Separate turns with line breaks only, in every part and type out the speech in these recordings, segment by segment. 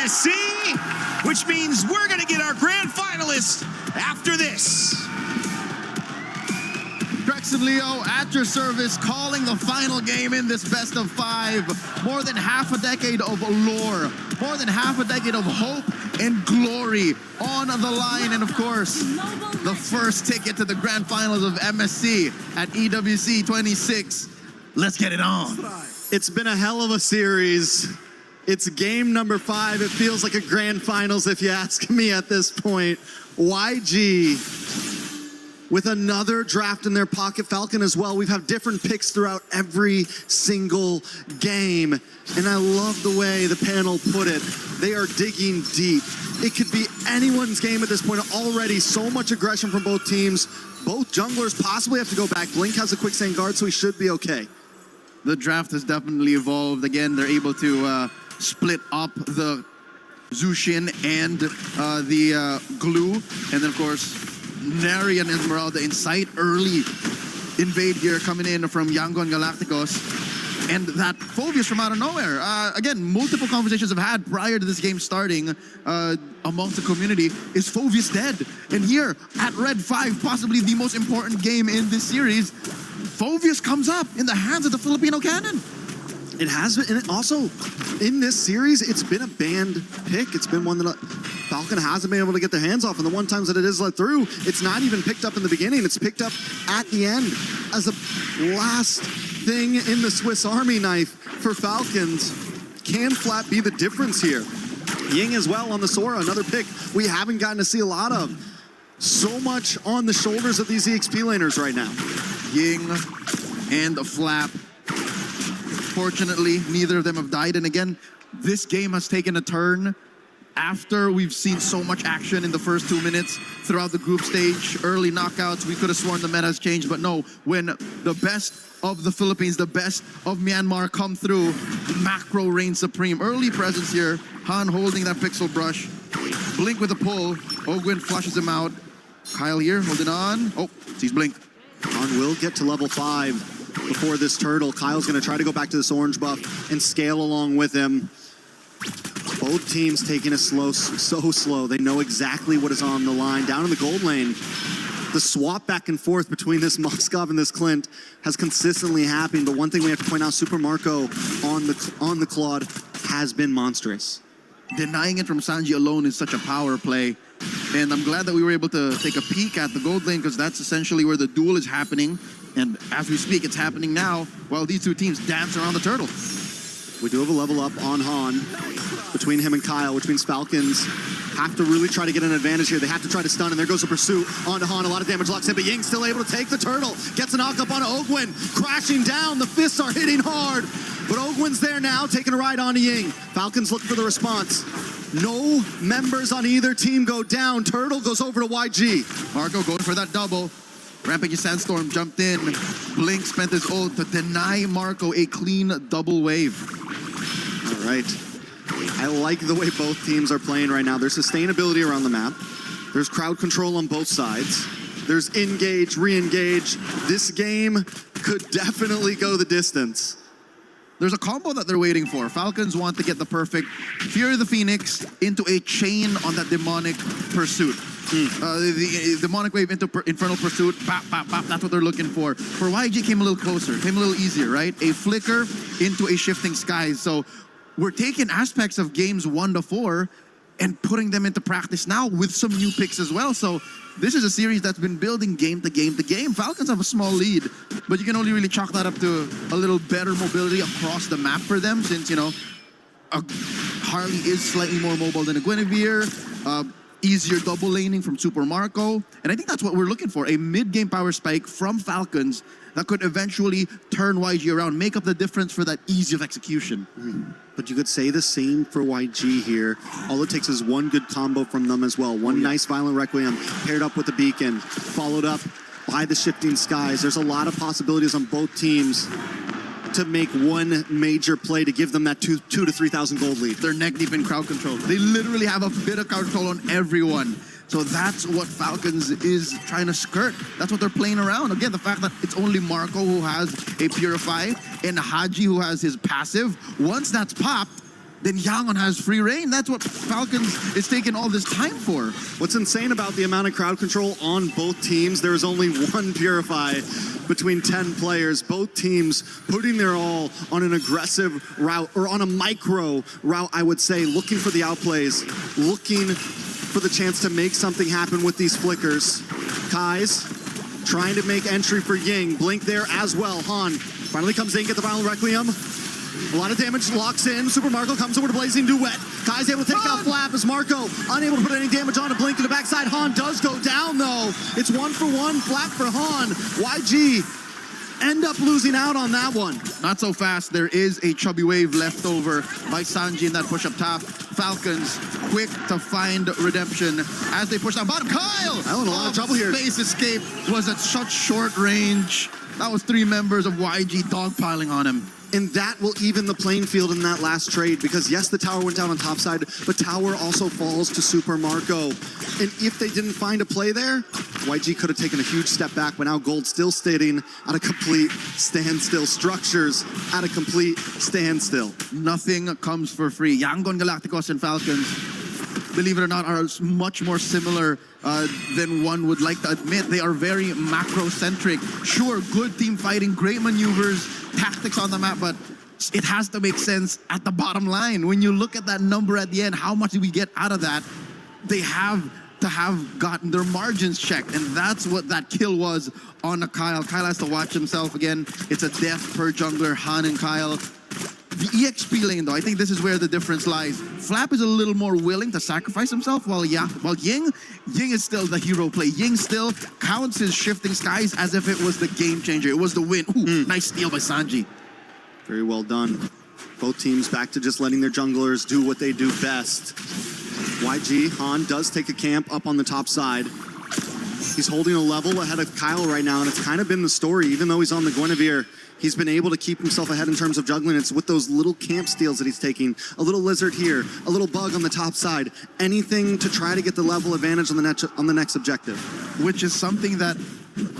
MSC, which means we're going to get our grand finalist after this.
Drex and Leo at your service, calling the final game in this best of 5. More than half a decade of allure, more than half a decade of hope and glory on the line, and of course, the first ticket to the grand finals of MSC at EWC 26. Let's get it on.
It's been a hell of a series. It's game number 5. It feels like a grand finals if you ask me at this point. YG with another draft in their pocket. Falcon as well. We've had different picks throughout every single game. And I love the way the panel put it. They are digging deep. It could be anyone's game at this point. Already so much aggression from both teams. Both junglers possibly have to go back. Blink has a quicksand guard, so he should be okay.
The draft has definitely evolved. Again, they're able to split up the Zushin and the Glue. And then, of course, Neri and Esmeralda in sight. Early invade here coming in from Yangon Galacticos. And that Phobius from out of nowhere. Again, multiple conversations I've had prior to this game starting amongst the community. Is Phobius dead? And here at Red 5, possibly the most important game in this series, Phobius comes up in the hands of the Filipino cannon.
It has been, and also in this series, it's been a banned pick. It's been one that Falcon hasn't been able to get their hands off, and the one times that it is let through, it's not even picked up in the beginning. It's picked up at the end as a last thing in the Swiss Army knife for Falcons. Can Flat be the difference here? Ying as well on the Sora, another pick we haven't gotten to see a lot of. So much on the shoulders of these EXP laners right now.
Ying and a Flap. Fortunately, neither of them have died. And again, this game has taken a turn after we've seen so much action in the first 2 minutes throughout the group stage. Early knockouts, we could have sworn the meta has changed, but no, when the best of the Philippines, the best of Myanmar come through, macro reigns supreme. Early presence here, Han holding that pixel brush. Blink with a pull, Ogwin flushes him out. Kyle here, holding on. Oh, sees Blink.
Han will get to level 5 before this turtle. Kyle's going to try to go back to this orange buff and scale along with him. Both teams taking it slow, so slow. They know exactly what is on the line. Down in the gold lane, the swap back and forth between this Moskov and this Clint has consistently happened. But one thing we have to point out, Super Marco on the Claude has been monstrous.
Denying it from Sanji alone is such a power play. And I'm glad that we were able to take a peek at the gold lane, because that's essentially where the duel is happening. And as we speak, it's happening now while these two teams dance around the turtle.
We do have a level up on Han between him and Kyle, which means Falcons have to really try to get an advantage here. They have to try to stun, and there goes the pursuit onto Han. A lot of damage locks in, but Ying's still able to take the turtle. Gets a knock up onto Ogwin, crashing down. The fists are hitting hard, but Ogwin's there now, taking a ride onto Ying. Falcons looking for the response. No members on either team go down. Turtle goes over to YG.
Marco going for that double. Rampage Sandstorm jumped in. Blink spent his ult to deny Marco a clean double wave.
All right. I like the way both teams are playing right now. There's sustainability around the map. There's crowd control on both sides. There's engage, re-engage. This game could definitely go the distance.
There's a combo that they're waiting for. Falcons want to get the perfect Fury of the Phoenix into a chain on that demonic pursuit. The demonic wave into infernal pursuit. Bop, bop, bop. That's what they're looking for. For YG, came a little closer, came a little easier, right? A flicker into a shifting skies. So we're taking aspects of games 1 to 4 and putting them into practice now with some new picks as well. So this is a series that's been building game to game to game. Falcons have a small lead, but you can only really chalk that up to a little better mobility across the map for them, since, you know, Harley is slightly more mobile than a Guinevere. Easier double laning from Super Marco. And I think that's what we're looking for, a mid-game power spike from Falcons that could eventually turn YG around, make up the difference for that ease of execution.
But you could say the same for YG here. All it takes is one good combo from them as well. One nice Violent Requiem paired up with the Beacon, followed up by the Shifting Skies. There's a lot of possibilities on both teams to make one major play to give them that 2,000 to 3,000 gold lead.
They're neck deep in crowd control. They literally have a bit of crowd control on everyone. So that's what Falcons is trying to skirt. That's what they're playing around. Again, the fact that it's only Marco who has a Purify and Haji who has his passive. Once that's popped, then Yangon has free reign. That's what Falcons is taking all this time for.
What's insane about the amount of crowd control on both teams, there is only one Purify between 10 players. Both teams putting their all on an aggressive route, or on a micro route, I would say, looking for the outplays, looking for the chance to make something happen with these flickers. Kai's trying to make entry for Ying. Blink there as well. Han finally comes in, get the final Requiem. A lot of damage, locks in. Super Marco comes over to Blazing Duet. Kai's able to take out Flap as Marco unable to put any damage on a Blink to the backside. Han does go down though. It's 1-for-1, Flap for Han. YG end up losing out on that one.
Not so fast. There is a chubby wave left over by Sanji in that push up top. Falcons quick to find redemption as they push down bottom. Kyle!
Kyle in a lot of trouble here.
Space escape was at such short range. That was 3 members of YG dogpiling on him.
And that will even the playing field in that last trade, because yes, the tower went down on top side, but tower also falls to Super Marco. And if they didn't find a play there, YG could have taken a huge step back, but now Gold still sitting at a complete standstill. Structures at a complete standstill.
Nothing comes for free. Yangon Galacticos and Falcons, believe it or not, are much more similar than one would like to admit. They are very macro-centric. Sure, good team fighting, great maneuvers, tactics on the map, but it has to make sense at the bottom line. When you look at that number at the end, how much do we get out of that? They have to have gotten their margins checked, and that's what that kill was on a Kyle. Kyle has to watch himself again. It's a death per jungler, Han and Kyle. The EXP lane, though, I think this is where the difference lies. Flap is a little more willing to sacrifice himself, while Ying is still the hero play. Ying still counts his shifting skies as if it was the game changer. It was the win. Ooh, nice steal by Sanji.
Very well done. Both teams back to just letting their junglers do what they do best. YG, Han does take a camp up on the top side. He's holding a level ahead of Kyle right now, and it's kind of been the story. Even though he's on the Guinevere, he's been able to keep himself ahead in terms of juggling. It's with those little camp steals that he's taking. A little lizard here, a little bug on the top side. Anything to try to get the level advantage on the next objective.
Which is something that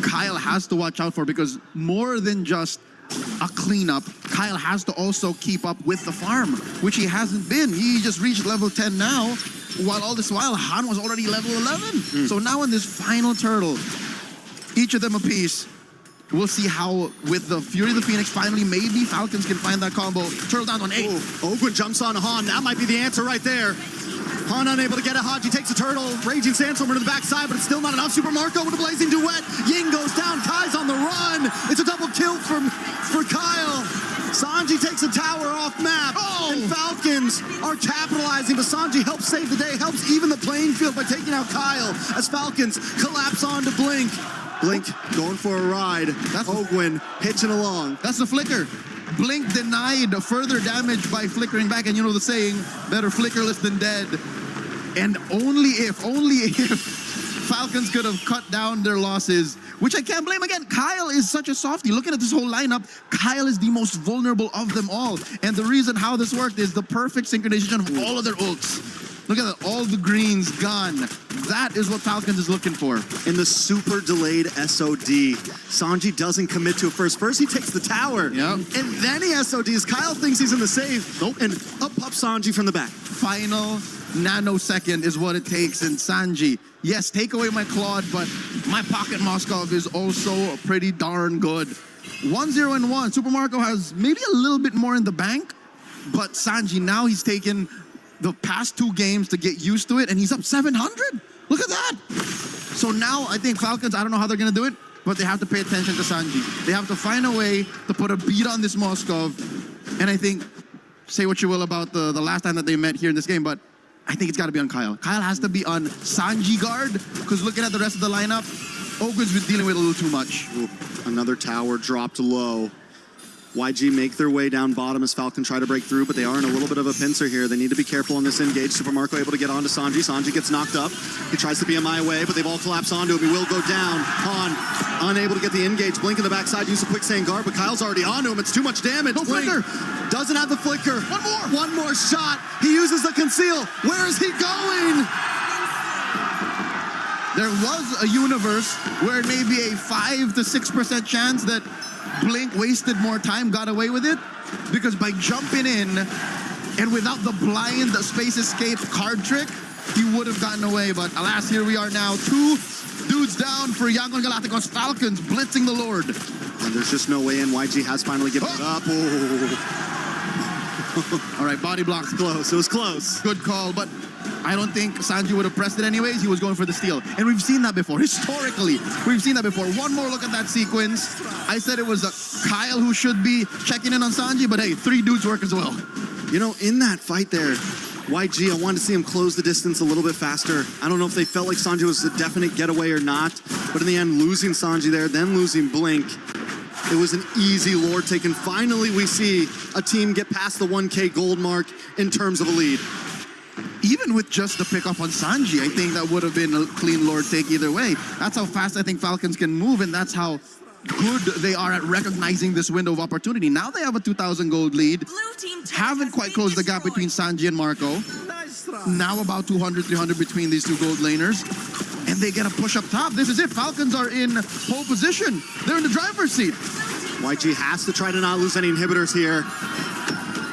Kyle has to watch out for, because more than just a cleanup, Kyle has to also keep up with the farm, which he hasn't been. He just reached level 10 now, while all this while Han was already level 11. So now in this final turtle, each of them a piece. We'll see how, with the Fury of the Phoenix, finally, maybe Falcons can find that combo. Turtle down on 8.
Ogwin jumps on Han. That might be the answer right there. Han unable to get it. Haji takes a turtle. Raging Sandstorm to the backside, but it's still not enough. Super Marco with a Blazing Duet. Ying goes down. Kai's on the run. It's a double kill for Kyle. Sanji takes a tower off map. And Falcons are capitalizing, but Sanji helps save the day, helps even the playing field by taking out Kyle as Falcons collapse onto Blink. Blink going for a ride. That's Ogwin hitching along.
That's the flicker. Blink denied further damage by flickering back, and you know the saying, better flickerless than dead. And only if Falcons could have cut down their losses, which I can't blame. Again, Kyle is such a softie. Looking at this whole lineup, Kyle is the most vulnerable of them all. And the reason how this worked is the perfect synchronization of all of their ults. Look at that, all the greens gone. That is what Falcons is looking for.
In the super delayed SOD, Sanji doesn't commit to it first. First he takes the tower, and then he SODs. Kyle thinks he's in the save, and up pops Sanji from the back.
Final nanosecond is what it takes, and Sanji, yes, take away my Claude, but my Pocket Moskov is also pretty darn good. 1-0-1. Super Marco has maybe a little bit more in the bank, but Sanji, now he's taken the past 2 games to get used to it, and he's up 700. Look at that. So now I think Falcons, I don't know how they're going to do it, but they have to pay attention to Sanji. They have to find a way to put a beat on this Moskov. And I think, say what you will about the last time that they met here in this game, but I think it's got to be on Kyle. Kyle has to be on Sanji guard, because looking at the rest of the lineup, Ogwin's been dealing with a little too much.
Ooh, another tower dropped low. YG make their way down bottom as Falcon try to break through, but they are in a little bit of a pincer here. They need to be careful on this engage. Super Marco able to get onto Sanji. Sanji gets knocked up. He tries to be a my way, but they've all collapsed onto him. He will go down. Han unable to get the engage. Blink in the backside, use a quick sand guard, but Kyle's already onto him. It's too much damage.
No flicker.
Doesn't have the flicker.
One
more shot. He uses the conceal. Where is he going?
There was a universe where it may be a 5 to 6% chance that Blink wasted more time, got away with it, because by jumping in, And without the blind space escape card trick, he would have gotten away. But alas, here we are now. 2 dudes down for Yangon Galacticos. Falcons blitzing the Lord.
And there's just no way in. YG has finally given it up. Oh.
All right, body blocks.
Close. It was close.
Good call, but I don't think Sanji would have pressed it anyways. He was going for the steal. And we've seen that before. Historically, we've seen that before. One more look at that sequence. I said it was Kyle who should be checking in on Sanji, but hey, 3 dudes work as well.
You know, in that fight there, YG, I wanted to see him close the distance a little bit faster. I don't know if they felt like Sanji was a definite getaway or not, but in the end, losing Sanji there, then losing Blink, it was an easy Lord taken. Finally, we see a team get past the 1K gold mark in terms of a lead.
Even with just the pickup on Sanji, I think that would have been a clean Lord take either way. That's how fast I think Falcons can move, and that's how good they are at recognizing this window of opportunity. Now they have a 2,000 gold lead. Haven't quite closed the gap between Sanji and Marco. Now about 200, 300 between these 2 gold laners. And they get a push up top. This is it. Falcons are in pole position. They're in the driver's seat.
YG has to try to not lose any inhibitors here.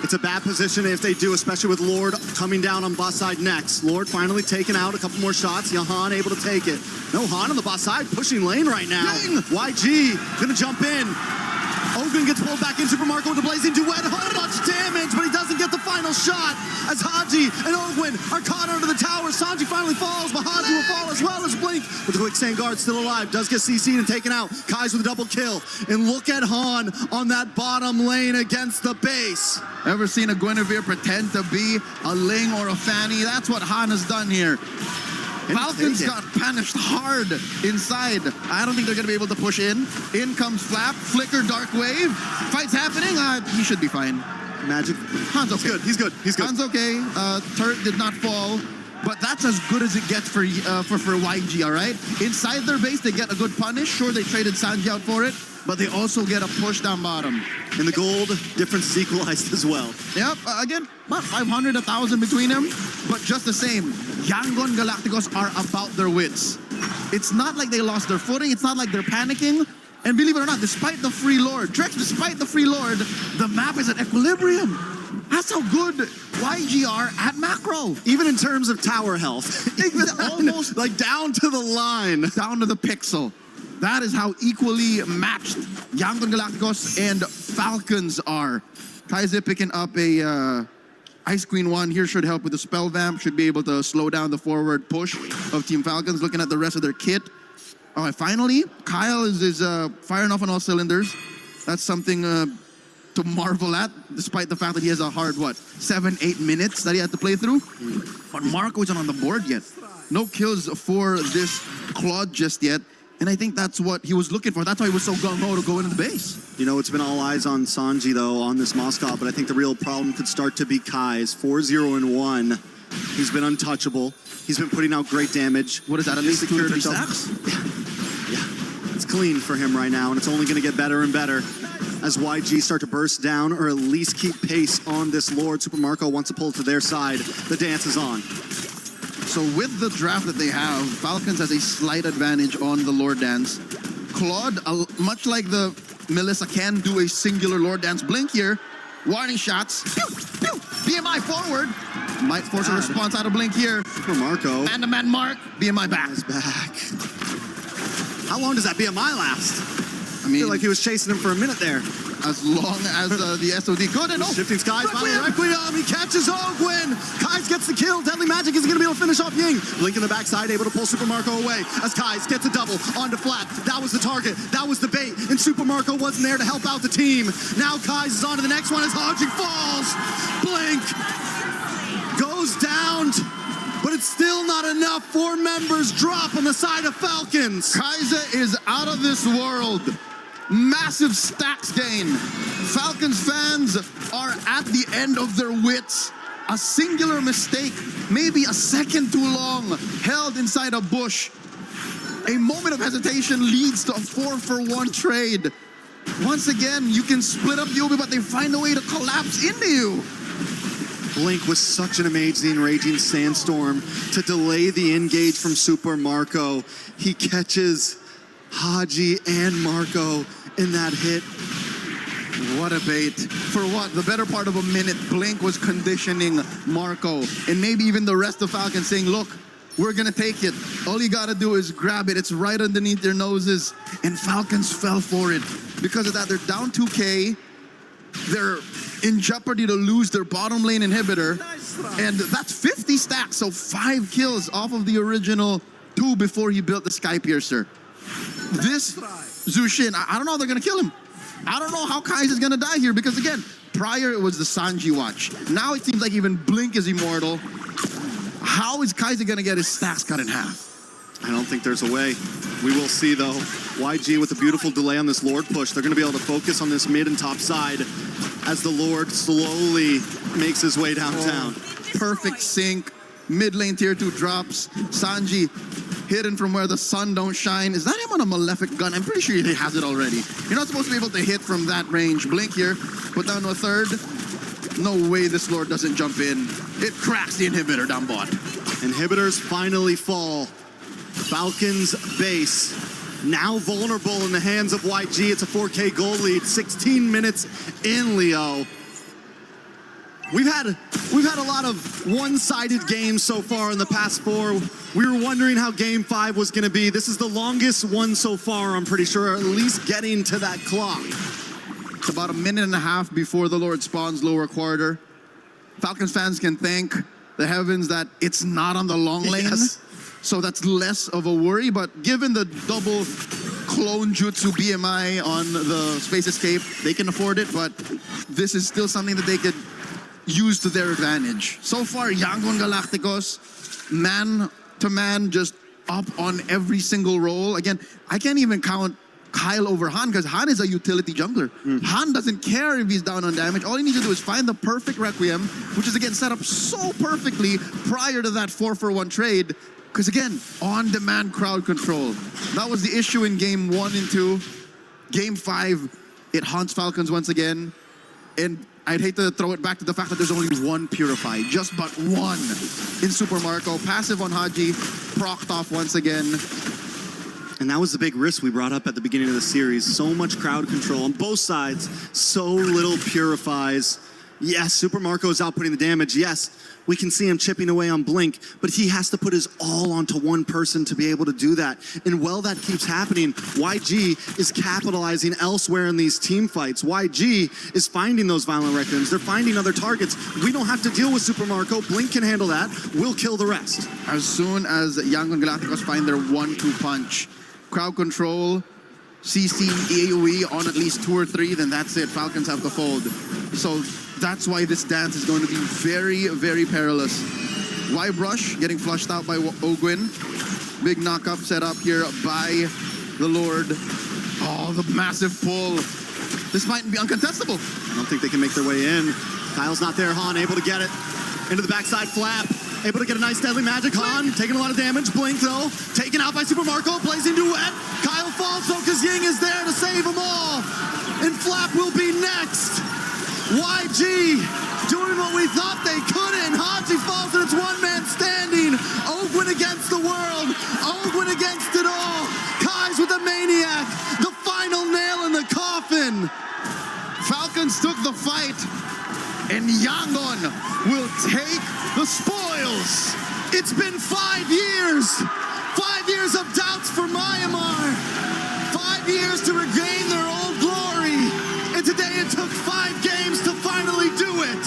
It's a bad position if they do, especially with Lord coming down on bot side next. Lord finally taking out a couple more shots. Yahan able to take it. No, Han on the bot side pushing lane right now.
Dang.
YG gonna jump in. Ogun gets pulled back in. Super Marco with the blazing duet. Whole bunch of damage, but he doesn't get the final shot as Haji and Ogun are caught under the tower. Sanji finally falls, but Haji will fall as well as Blink. With the quicksand guard still alive, does get CC'd and taken out. Kai's with a double kill. And look at Han on that bottom lane against the base.
Ever seen a Guinevere pretend to be a Ling or a Fanny? That's what Han has done here. Falcons got punished hard inside. I don't think they're going to be able to push in. In comes Flap, Flicker, Dark Wave. Fight's happening. He should be fine.
Magic.
Han's okay.
He's good.
Han's okay. Turret did not fall. But that's as good as it gets for YG, all right? Inside their base, they get a good punish. Sure, they traded Sanji out for it, but they also get a push down bottom.
And the gold difference is equalized as well.
Yep, again, about 500, 1,000 between them, but just the same. Yangon Galacticos are about their wits. It's not like they lost their footing. It's not like they're panicking. And believe it or not, despite the free Lord, despite the free Lord, the map is at equilibrium. That's how good YG are at macro.
Even in terms of tower health.
Almost
like down to the line.
Down to the pixel. That is how equally matched Yangon Galacticos and Falcons are. Kaize picking up a Ice Queen 1 here should help with the spell vamp. Should be able to slow down the forward push of Team Falcons. Looking at the rest of their kit. All right, finally, Kyle is firing off on all cylinders. That's something to marvel at, despite the fact that he has a hard, 7-8 minutes that he had to play through. But Marco isn't on the board yet. No kills for this Claude just yet. And I think that's what he was looking for. That's why he was so gung-ho to go into the base.
You know, it's been all eyes on Sanji, though, on this Moscow, but I think the real problem could start to be Kai's. 4-0-1. He's been untouchable. He's been putting out great damage.
What is that, at least 2 or 3 stacks?
Yeah, it's clean for him right now, and it's only going to get better and better as YG start to burst down or at least keep pace on this Lord. Super Marco wants to pull it to their side. The dance is on.
So with the draft that they have, Falcons has a slight advantage on the Lord Dance. Claude, much like the Melissa, can do a singular Lord Dance blink here. Warning shots. Pew, pew. BMI forward. Might force a response out of blink here.
Super Marco.
Man-to-man mark. BMI back.
Is back. How long does that BMI last?
I mean,
feel like he was chasing him for a minute there.
As long as the SOD could. And
shifting skies, Requiem, he catches Ogwin. Kai's gets the kill. Deadly Magic isn't going to be able to finish off Ying. Blink in the backside, able to pull Super Marco away as Kai's gets a double onto Flat. That was the target. That was the bait. And Super Marco wasn't there to help out the team. Now Kai's is on to the next one as Haji falls. Blink goes down. But it's still not enough. 4 members drop on the side of Falcons.
Kaize is out of this world. Massive stacks gain. Falcons fans are at the end of their wits. A singular mistake, maybe a second too long, held inside a bush. A moment of hesitation leads to a 4-for-1 trade. Once again, you can split up Yobi, but they find a way to collapse into you.
Blink was such an amazing raging sandstorm to delay the engage from Super Marco. He catches Haji and Marco in that hit.
What a bait. For what? The better part of a minute, Blink was conditioning Marco and maybe even the rest of Falcons saying, look, we're going to take it. All you got to do is grab it. It's right underneath their noses. And Falcons fell for it. Because of that, they're down 2K. They're in jeopardy to lose their bottom lane inhibitor. And that's 50 stacks, so 5 kills off of the original 2 before he built the Sky Piercer. This Zushin, I don't know how they're going to kill him. I don't know how Kai's is going to die here because, again, prior it was the Sanji watch. Now it seems like even Blink is immortal. How is Kaiser going to get his stacks cut in half?
I don't think there's a way. We will see, though. YG with a beautiful delay on this Lord push. They're going to be able to focus on this mid and top side as the Lord slowly makes his way downtown.
Perfect sync. Mid lane tier 2 drops. Sanji hidden from where the sun don't shine. Is that him on a Malefic gun? I'm pretty sure he has it already. You're not supposed to be able to hit from that range. Blink here. Put down to a third. No way this Lord doesn't jump in. It cracks the inhibitor down bot.
Inhibitors finally fall. Falcons base now vulnerable in the hands of YG. It's a 4K goal lead. 16 minutes in, Leo. We've had a lot of one-sided games so far in the past 4. We were wondering how game 5 was going to be. This is the longest one so far, I'm pretty sure, at least getting to that clock.
It's about a minute and a half before the Lord spawns lower quarter. Falcons fans can thank the heavens that it's not on the long lane.
Yes.
So that's less of a worry, but given the double clone jutsu BMI on the Space Escape, they can afford it, but this is still something that they could use to their advantage. So far, Yangon Galacticos, man to man, just up on every single role. Again, I can't even count Kyle over Han because Han is a utility jungler. Han doesn't care if he's down on damage. All he needs to do is find the perfect Requiem, which is again set up so perfectly prior to that 4-for-1 trade. Because again, on-demand crowd control. That was the issue in game 1 and 2. Game 5, it haunts Falcons once again. And I'd hate to throw it back to the fact that there's only one Purify, just but one in Super Marco. Passive on Haji, procced off once again.
And that was the big risk we brought up at the beginning of the series. So much crowd control on both sides, so little Purifies. Yes, Super Marco is outputting the damage. Yes, we can see him chipping away on Blink, but he has to put his all onto one person to be able to do that. And while that keeps happening, YG is capitalizing elsewhere in these team fights. YG is finding those violent requiems. They're finding other targets. We don't have to deal with Super Marco. Blink can handle that. We'll kill the rest.
As soon as Yangon Galacticos find their 1-2 punch, crowd control, CC, AoE on at least 2 or 3, then that's it. Falcons have to fold. So that's why this dance is going to be very, very perilous. Y-Brush getting flushed out by Ogwin. Big knock-up set up here by the Lord. Oh, the massive pull. This might be uncontestable.
I don't think they can make their way in. Kyle's not there. Han able to get it. Into the backside flap. Able to get a nice deadly magic. Han taking a lot of damage. Blink though. Taken out by Super Marco. Blazing duet. Kyle falls though because Ying is there to save them all. And Flap will be next. YG doing what we thought they couldn't. Haji falls and it's one man standing. Ogwin against the world. Ogwin against it all. Kai's with the Maniac. The final nail in the coffin.
Falcons took the fight, and Yangon will take the spoils.
It's been 5 years. 5 years of doubts for Myanmar. 5 years to regain their old glory. And today it took 5 games to finally do it.